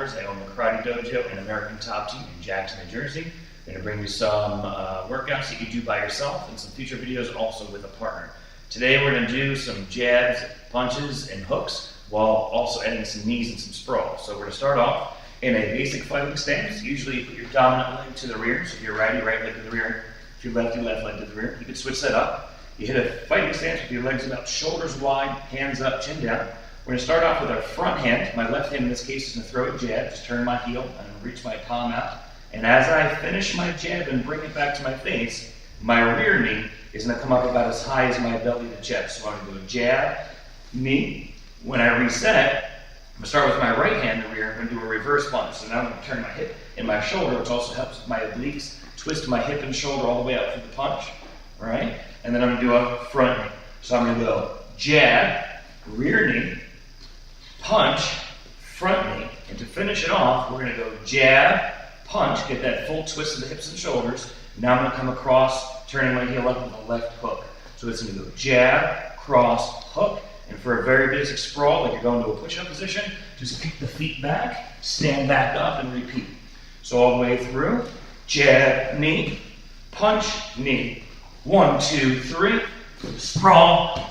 Alders. I own the Karate Dojo and American Top Team in Jackson, New Jersey. I'm going to bring you some workouts that you do by yourself and some future videos also with a partner. Today we're going to do some jabs, punches, and hooks while also adding some knees and some sprawl. So we're going to start off in a basic fighting stance. Usually you put your dominant leg to the rear. So if you're righty, right leg to the rear. If you're lefty, left leg to the rear. You can switch that up. You hit a fighting stance with your legs about shoulders wide, hands up, chin down. We're going to start off with our front hand. My left hand in this case is going to throw a jab. Just turn my heel and reach my palm out. And as I finish my jab and bring it back to my face, my rear knee is going to come up about as high as my belly to chest. So I'm going to do a jab, knee. When I reset, I'm going to start with my right hand in the rear. I'm going to do a reverse punch. So now I'm going to turn my hip and my shoulder, which also helps with my obliques. Twist my hip and shoulder all the way up for the punch. All right? And then I'm going to do a front knee. So I'm going to go jab, rear knee, punch, front knee. And to finish it off, we're going to go jab, punch, get that full twist of the hips and shoulders. Now I'm going to come across, turning my heel up with a left hook. So it's going to go jab, cross, hook. And for a very basic sprawl, like you're going to a push-up position, just kick the feet back, stand back up, and repeat. So all the way through, jab, knee, punch, knee. 1, 2, 3, sprawl,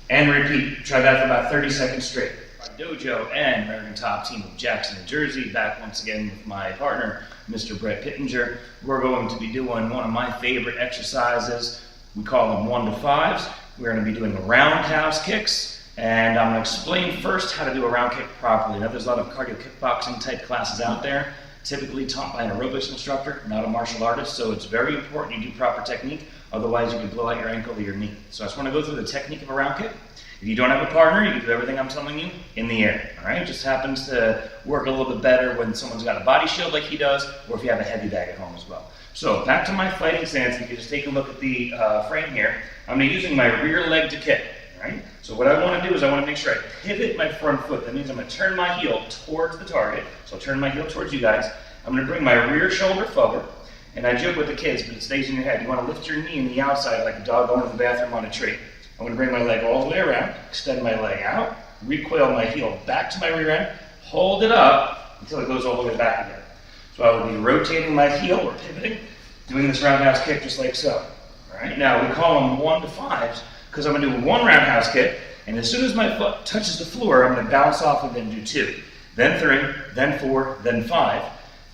and repeat. Try that for about 30 seconds straight. Our dojo and American Top Team of Jackson, New Jersey, back once again with my partner, Mr. Brett Pittenger. We're going to be doing one of my favorite exercises. We call them 1 to 5s. We're going to be doing roundhouse kicks, and I'm going to explain first how to do a round kick properly. Now, there's a lot of cardio kickboxing type classes out there, typically taught by an aerobics instructor, not a martial artist, so it's very important you do proper technique. Otherwise, you can blow out your ankle or your knee. So I just want to go through the technique of a round kick. If you don't have a partner, you can do everything I'm telling you in the air. All right? It just happens to work a little bit better when someone's got a body shield like he does, or if you have a heavy bag at home as well. So back to my fighting stance. You can just take a look at the frame here. I'm going to be using my rear leg to kick. All right? So what I want to do is I want to make sure I pivot my front foot. That means I'm going to turn my heel towards the target. So I'll turn my heel towards you guys. I'm going to bring my rear shoulder forward. And I joke with the kids, but it stays in your head. You want to lift your knee in the outside like a dog going to the bathroom on a tree. I'm going to bring my leg all the way around, extend my leg out, recoil my heel back to my rear end, hold it up until it goes all the way back again. So I will be rotating my heel or pivoting, doing this roundhouse kick just like so. All right, now we call them 1 to 5s because I'm going to do one roundhouse kick, and as soon as my foot touches the floor, I'm going to bounce off and then do 2, then 3, then 4, then 5.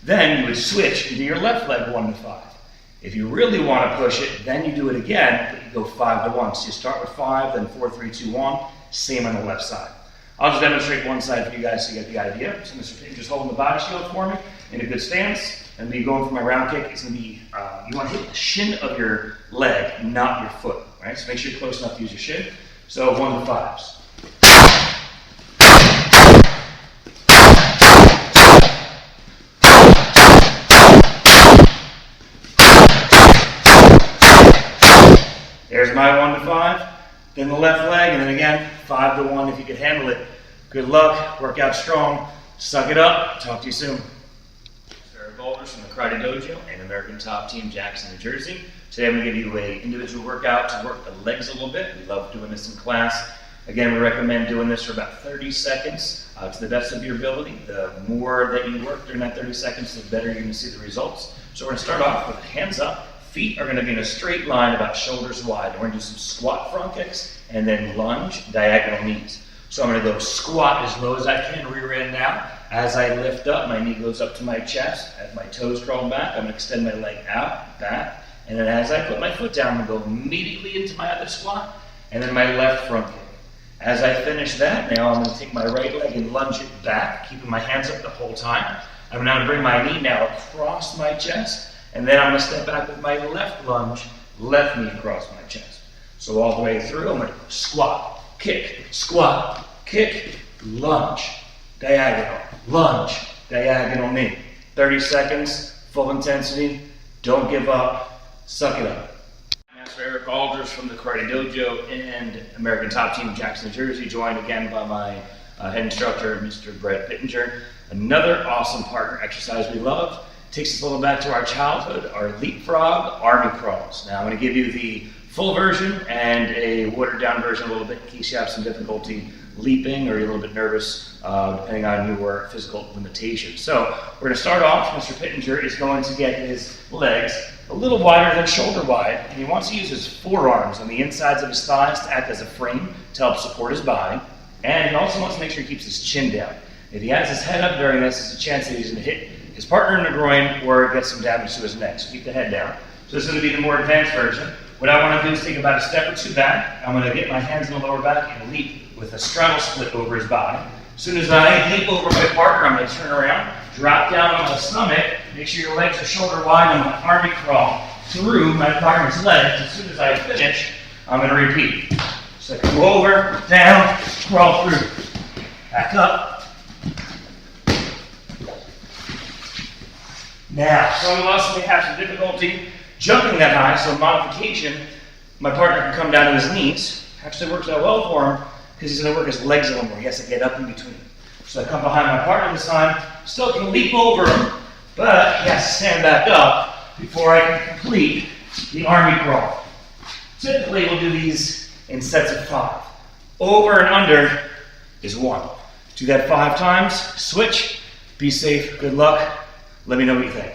Then you would switch into your left leg 1 to 5. If you really want to push it, then you do it again, but you go 5 to 1. So you start with 5, then 4, 3, 2, 1. Same on the left side. I'll just demonstrate one side for you guys to get the idea. So Mr. Payne, just holding the body shield for me in a good stance. And me going for my round kick, it's going to be, you want to hit the shin of your leg, not your foot. Right? So make sure you're close enough to use your shin. So 1 to 5s. There's my 1 to 5, then the left leg, and then again, 5 to 1 if you can handle it. Good luck, work out strong, suck it up, talk to you soon. Mr. Alders from the Karate Dojo and American Top Team, Jackson, New Jersey. Today I'm going to give you an individual workout to work the legs a little bit. We love doing this in class. Again, we recommend doing this for about 30 seconds to the best of your ability. The more that you work during that 30 seconds, the better you're going to see the results. So we're going to start off with hands up. Feet are going to be in a straight line about shoulders wide. We're going to do some squat front kicks and then lunge, diagonal knees. So I'm going to go squat as low as I can, rear end down. As I lift up, my knee goes up to my chest. As my toes crawl back, I'm going to extend my leg out, back. And then as I put my foot down, I'm going to go immediately into my other squat and then my left front kick. As I finish that, now I'm going to take my right leg and lunge it back, keeping my hands up the whole time. I'm now going to bring my knee now across my chest. And then I'm going to step back with my left lunge, left knee across my chest. So all the way through, I'm going to squat, kick, lunge, diagonal knee. 30 seconds, full intensity, don't give up, suck it up. Master Eric Alders from the Karate Dojo and American Top Team, Jackson, New Jersey, joined again by my head instructor, Mr. Brett Pittenger. Another awesome partner exercise we love. Takes us a little back to our childhood, our leapfrog army crawls. Now I'm going to give you the full version and a watered down version a little bit in case you have some difficulty leaping or you're a little bit nervous, depending on your physical limitations. So we're going to start off. Mr. Pittenger is going to get his legs a little wider than shoulder wide, and he wants to use his forearms on the insides of his thighs to act as a frame to help support his body. And he also wants to make sure he keeps his chin down. If he has his head up during this, there's a chance that he's going to hit his partner in the groin or get some damage to his neck. So keep the head down. So this is going to be the more advanced version. What I want to do is take about a step or two back. I'm going to get my hands in the lower back and leap with a straddle split over his body. As soon as I leap over my partner, I'm going to turn around, drop down on my stomach, make sure your legs are shoulder wide, and I'm going to army crawl through my partner's legs. As soon as I finish, I'm going to repeat. So I come over, down, crawl through, back up. Now, some of us may have some difficulty jumping that high, so modification, my partner can come down to his knees. Actually works out well for him because he's going to work his legs a little more. He has to get up in between. So I come behind my partner this time, still can leap over him, but he has to stand back up before I can complete the army crawl. Typically, we'll do these in sets of 5. Over and under is 1. Do that 5 times, switch, be safe, good luck. Let me know what you think.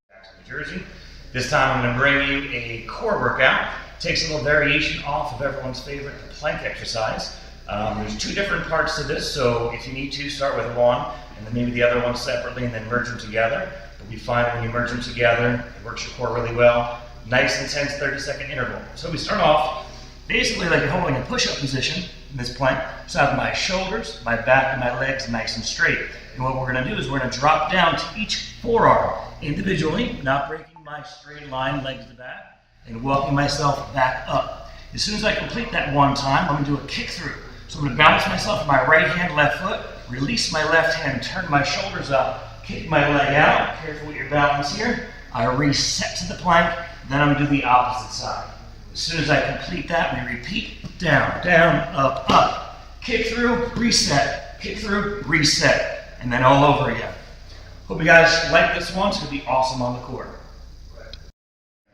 Back to New Jersey. This time I'm going to bring you a core workout. It takes a little variation off of everyone's favorite, the plank exercise. There's 2 different parts to this, so if you need to, start with one and then maybe the other one separately and then merge them together. You'll be fine when you merge them together. It works your core really well. Nice, intense 30-second interval. So we start off basically like you're holding a push-up position in this plank. So I have my shoulders, my back, and my legs nice and straight. And what we're going to do is we're going to drop down to each forearm individually, not breaking my straight line, legs to back, and walking myself back up. As soon as I complete that one time, I'm going to do a kick through. So I'm going to balance myself on my right hand, left foot, release my left hand, turn my shoulders up, kick my leg out. Careful with your balance here. I reset to the plank, then I'm going to do the opposite side. As soon as I complete that, we repeat, down, down, up, up. Kick through, reset, kick through, reset. And then all over again. Hope you guys like this one. It's going to be awesome on the court.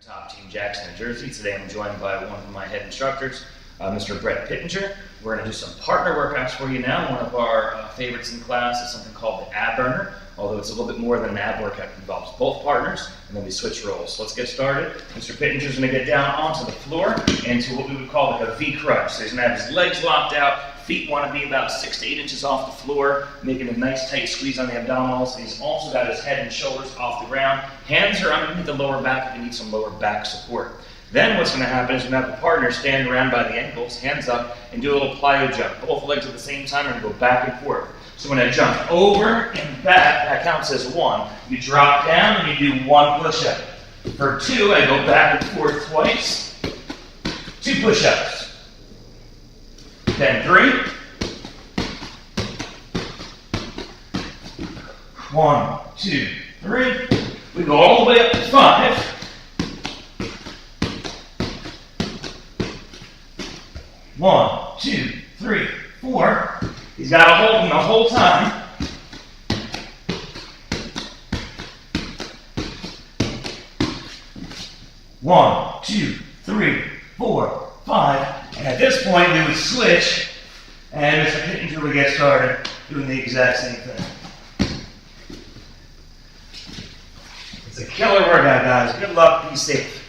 Top Team Jackson, New Jersey. Today I'm joined by one of my head instructors, Mr. Brett Pittenger. We're going to do some partner workouts for you now. One of our favorites in class is something called the ab burner, although it's a little bit more than an ab workout. It involves both partners, and then we switch roles. So let's get started. Mr. Pittenger is going to get down onto the floor into what we would call like a V crunch. So he's going to have his legs locked out. Feet want to be about 6 to 8 inches off the floor, making a nice tight squeeze on the abdominals. And he's also got his head and shoulders off the ground. Hands are underneath the lower back if you need some lower back support. Then what's going to happen is you're going to have the partner stand around by the ankles, hands up, and do a little plyo jump. Both legs at the same time and go back and forth. So when I jump over and back, that counts as 1. You drop down and you do 1 push-up. For 2, I go back and forth twice. 2 push-ups. Then 3. 1, 2, 3. We go all the way up to 5. 1, 2, 3, 4. He's got to hold him the whole time. One, 2, 3, 4, 5. And at this point, we would switch, and Mr. Pittenger would get started doing the exact same thing. It's a killer workout, guys. Good luck. Be safe.